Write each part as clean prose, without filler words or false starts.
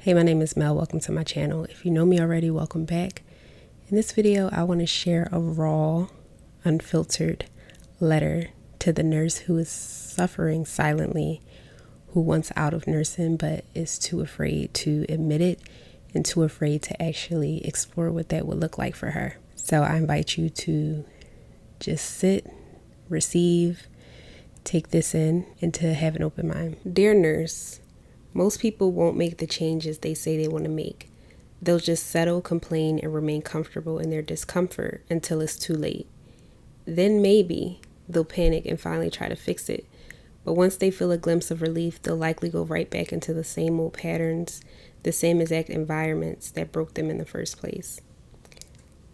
Hey, my name is Mel. Welcome to my channel. If you know me already, welcome back. In this video, I want to share a raw, unfiltered letter to the nurse who is suffering silently, who wants out of nursing but is too afraid to admit it and too afraid to actually explore what that would look like for her. So I invite you to just sit, receive, take this in, and to have an open mind. Dear nurse, most people won't make the changes they say they want to make. They'll just settle, complain, and remain comfortable in their discomfort until it's too late. Then maybe they'll panic and finally try to fix it. But once they feel a glimpse of relief, they'll likely go right back into the same old patterns, the same exact environments that broke them in the first place.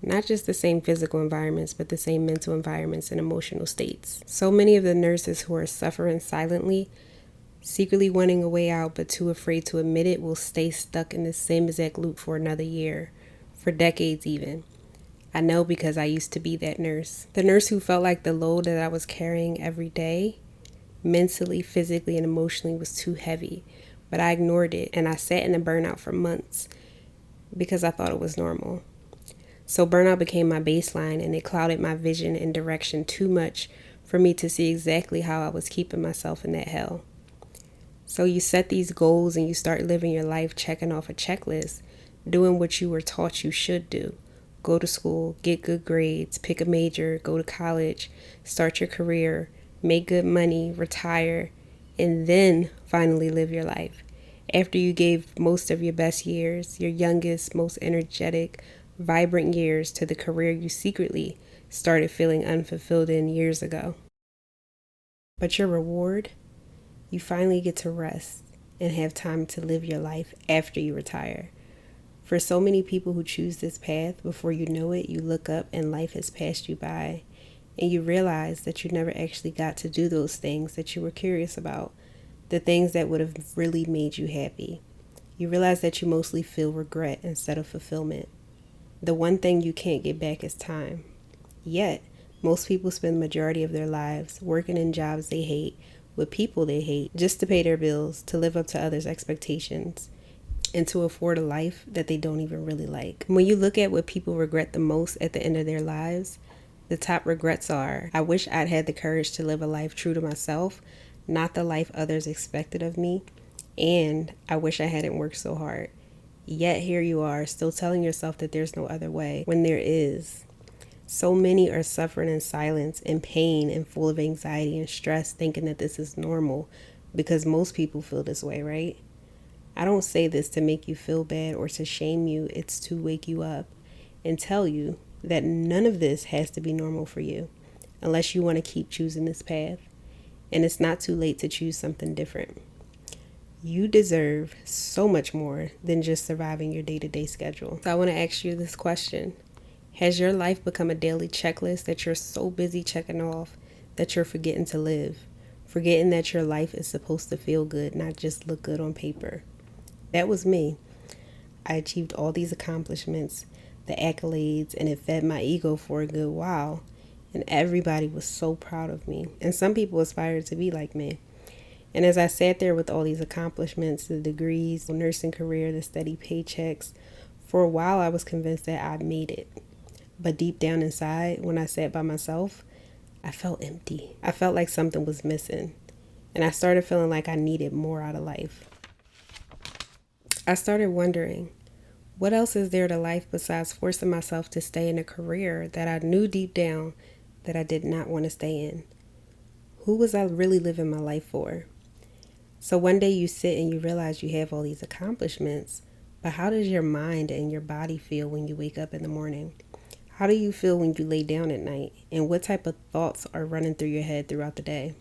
Not just the same physical environments, but the same mental environments and emotional states. So many of the nurses who are suffering silently, secretly wanting a way out but too afraid to admit it, will stay stuck in the same exact loop for another year, for decades even. I know because I used to be that nurse. The nurse who felt like the load that I was carrying every day, mentally, physically, and emotionally, was too heavy. But I ignored it, and I sat in a burnout for months because I thought it was normal. So burnout became my baseline, and it clouded my vision and direction too much for me to see exactly how I was keeping myself in that hell. So you set these goals and you start living your life checking off a checklist, doing what you were taught you should do. Go to school, get good grades, pick a major, go to college, start your career, make good money, retire, and then finally live your life. After you gave most of your best years, your youngest, most energetic, vibrant years to the career you secretly started feeling unfulfilled in years ago. But your reward? You finally get to rest and have time to live your life after you retire. For so many people who choose this path, before you know it, you look up and life has passed you by, and you realize that you never actually got to do those things that you were curious about, the things that would have really made you happy. You realize that you mostly feel regret instead of fulfillment. The one thing you can't get back is time. Yet, most people spend the majority of their lives working in jobs they hate, with people they hate, just to pay their bills, to live up to others' expectations, and to afford a life that they don't even really like. When you look at what people regret the most at the end of their lives, the top regrets are, I wish I'd had the courage to live a life true to myself, not the life others expected of me, and I wish I hadn't worked so hard. Yet here you are, still telling yourself that there's no other way, when there is. So many are suffering in silence, in pain, and full of anxiety and stress, thinking that this is normal, because most people feel this way, right? I don't say this to make you feel bad or to shame you. It's to wake you up and tell you that none of this has to be normal for you, unless you want to keep choosing this path. And it's not too late to choose something different. You deserve so much more than just surviving your day-to-day schedule. So I want to ask you this question. Has your life become a daily checklist that you're so busy checking off that you're forgetting to live? Forgetting that your life is supposed to feel good, not just look good on paper. That was me. I achieved all these accomplishments, the accolades, and it fed my ego for a good while. And everybody was so proud of me. And some people aspired to be like me. And as I sat there with all these accomplishments, the degrees, the nursing career, the steady paychecks, for a while I was convinced that I'd made it. But deep down inside, when I sat by myself, I felt empty. I felt like something was missing. And I started feeling like I needed more out of life. I started wondering, what else is there to life besides forcing myself to stay in a career that I knew deep down that I did not want to stay in? Who was I really living my life for? So one day you sit and you realize you have all these accomplishments, but how does your mind and your body feel when you wake up in the morning? How do you feel when you lay down at night? And what type of thoughts are running through your head throughout the day?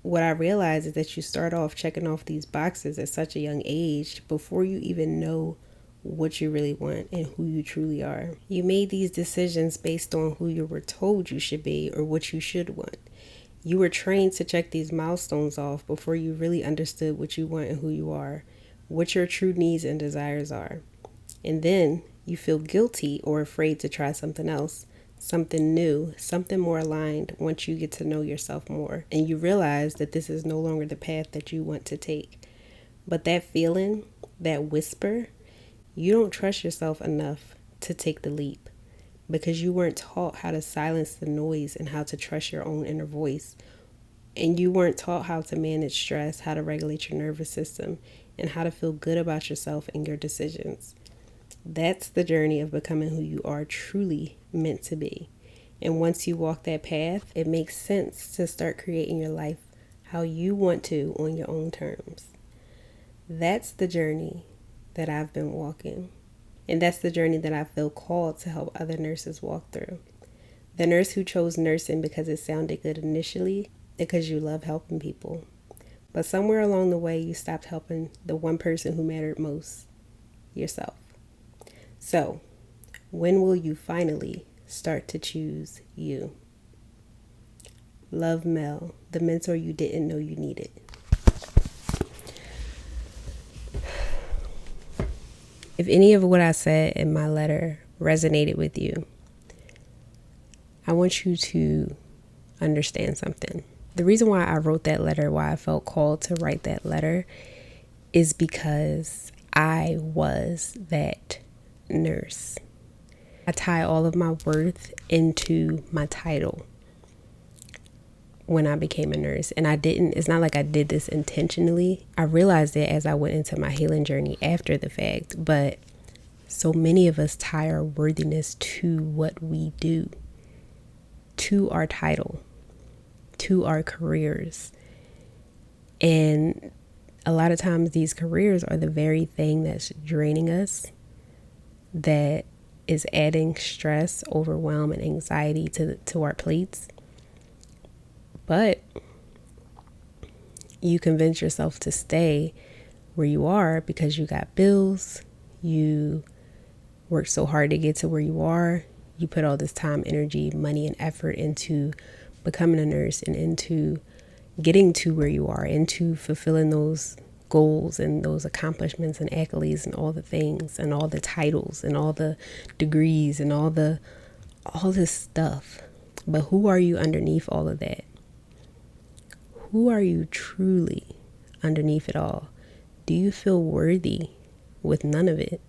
What I realize is that you start off checking off these boxes at such a young age before you even know what you really want and who you truly are. You made these decisions based on who you were told you should be or what you should want. You were trained to check these milestones off before you really understood what you want and who you are, what your true needs and desires are. And then you feel guilty or afraid to try something else, something new, something more aligned once you get to know yourself more. And you realize that this is no longer the path that you want to take. But that feeling, that whisper, you don't trust yourself enough to take the leap because you weren't taught how to silence the noise and how to trust your own inner voice. And you weren't taught how to manage stress, how to regulate your nervous system, and how to feel good about yourself and your decisions. That's the journey of becoming who you are truly meant to be. And once you walk that path, it makes sense to start creating your life how you want to on your own terms. That's the journey that I've been walking. And that's the journey that I feel called to help other nurses walk through. The nurse who chose nursing because it sounded good initially, because you love helping people. But somewhere along the way, you stopped helping the one person who mattered most, yourself. So, when will you finally start to choose you? Love, Mel, the mentor you didn't know you needed. If any of what I said in my letter resonated with you, I want you to understand something. The reason why I wrote that letter, why I felt called to write that letter, is because I was that nurse. I tie all of my worth into my title when I became a nurse. And it's not like I did this intentionally. I realized it as I went into my healing journey after the fact. But so many of us tie our worthiness to what we do, to our title, to our careers. And a lot of times these careers are the very thing that's draining us, that is adding stress, overwhelm, and anxiety to our plates. But you convince yourself to stay where you are because you got bills, you worked so hard to get to where you are, you put all this time, energy, money, and effort into becoming a nurse and into getting to where you are, into fulfilling those goals and those accomplishments and accolades and all the things and all the titles and all the degrees and all this stuff. But who are you underneath all of that? Who are you truly underneath it all? Do you feel worthy with none of it?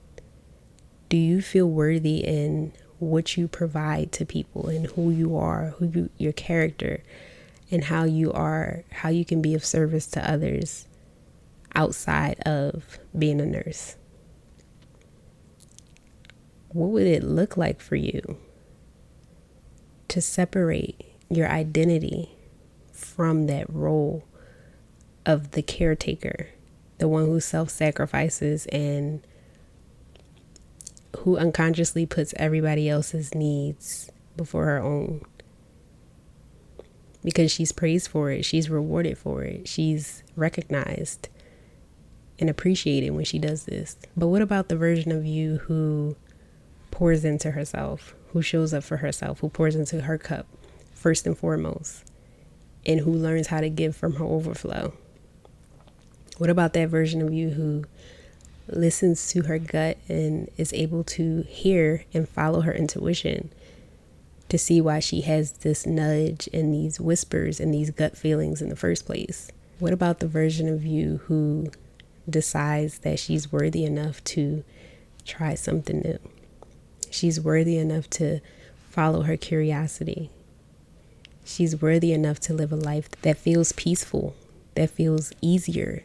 Do you feel worthy in what you provide to people and who you are, your character, and how you can be of service to others outside of being a nurse? What would it look like for you to separate your identity from that role of the caretaker, the one who self-sacrifices and who unconsciously puts everybody else's needs before her own? Because she's praised for it, she's rewarded for it, she's recognized and appreciated when she does this. But what about the version of you who pours into herself, who shows up for herself, who pours into her cup first and foremost, and who learns how to give from her overflow? What about that version of you who listens to her gut and is able to hear and follow her intuition to see why she has this nudge and these whispers and these gut feelings in the first place? What about the version of you who decides that she's worthy enough to try something new? She's worthy enough to follow her curiosity. She's worthy enough to live a life that feels peaceful, that feels easier,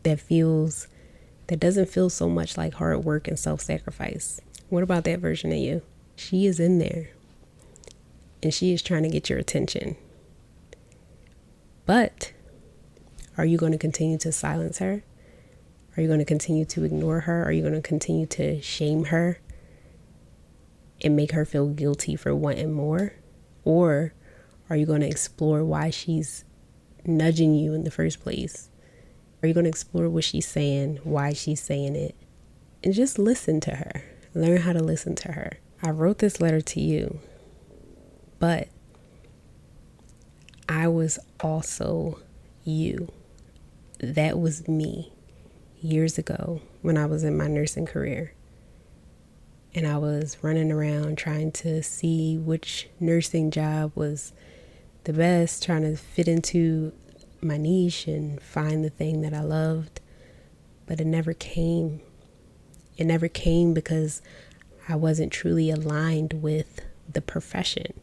that doesn't feel so much like hard work and self-sacrifice. What about that version of you? She is in there and she is trying to get your attention. But are you going to continue to silence her? Are you going to continue to ignore her? Are you going to continue to shame her and make her feel guilty for wanting more? Or are you going to explore why she's nudging you in the first place? Are you going to explore what she's saying, why she's saying it, and just listen to her? Learn how to listen to her. I wrote this letter to you, but I was also you. That was me years ago when I was in my nursing career. And I was running around trying to see which nursing job was the best, trying to fit into my niche and find the thing that I loved. but it never came. It never came because I wasn't truly aligned with the profession.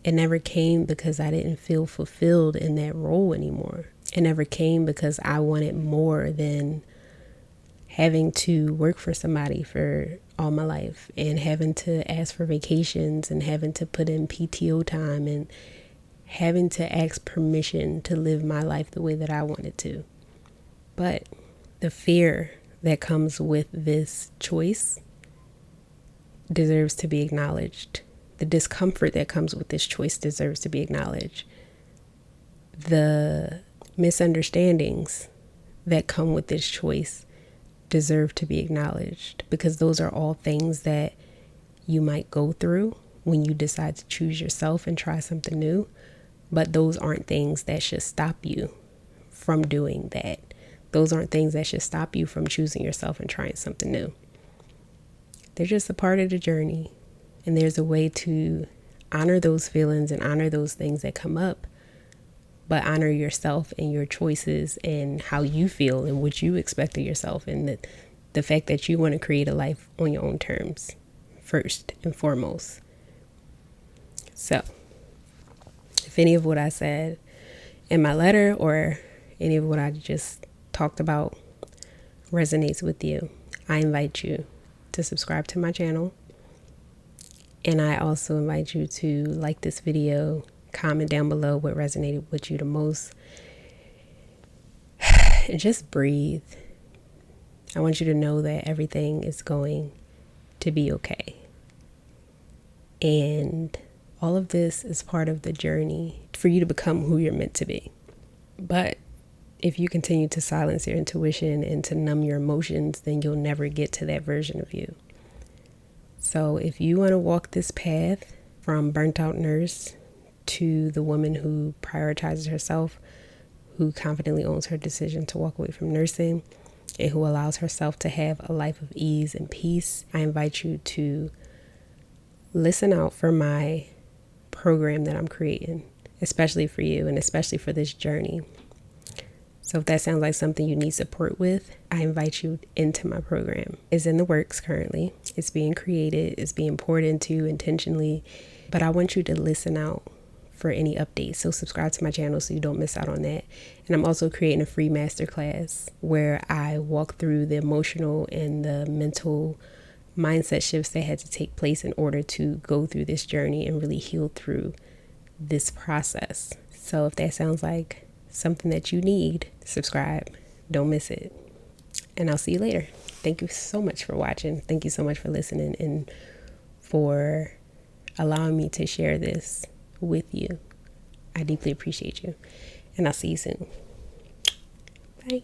It never came because I didn't feel fulfilled in that role anymore. It never came because I wanted more than having to work for somebody for all my life and having to ask for vacations and having to put in PTO time and having to ask permission to live my life the way that I wanted to. But the fear that comes with this choice deserves to be acknowledged. The discomfort that comes with this choice deserves to be acknowledged. The misunderstandings that come with this choice deserve to be acknowledged, because those are all things that you might go through when you decide to choose yourself and try something new. But those aren't things that should stop you from doing that. Those aren't things that should stop you from choosing yourself and trying something new. They're just a part of the journey. And there's a way to honor those feelings and honor those things that come up, but honor yourself and your choices and how you feel and what you expect of yourself, and the fact that you want to create a life on your own terms first and foremost. So, if any of what I said in my letter or any of what I just talked about resonates with you, I invite you to subscribe to my channel. And I also invite you to like this video, comment down below what resonated with you the most, and just breathe. I want you to know that everything is going to be okay. And all of this is part of the journey for you to become who you're meant to be. But if you continue to silence your intuition and to numb your emotions, then you'll never get to that version of you. So if you want to walk this path from burnt out nurse to the woman who prioritizes herself, who confidently owns her decision to walk away from nursing, and who allows herself to have a life of ease and peace, I invite you to listen out for my program that I'm creating, especially for you and especially for this journey. So if that sounds like something you need support with, I invite you into my program. It's in the works currently. It's being created. It's being poured into intentionally. But I want you to listen out for any updates. So subscribe to my channel so you don't miss out on that. And I'm also creating a free masterclass where I walk through the emotional and the mental mindset shifts that had to take place in order to go through this journey and really heal through this process. So if that sounds like something that you need, subscribe. Don't miss it. And I'll see you later. Thank you so much for watching. Thank you so much for listening and for allowing me to share this with you. I deeply appreciate you. And I'll see you soon. Bye.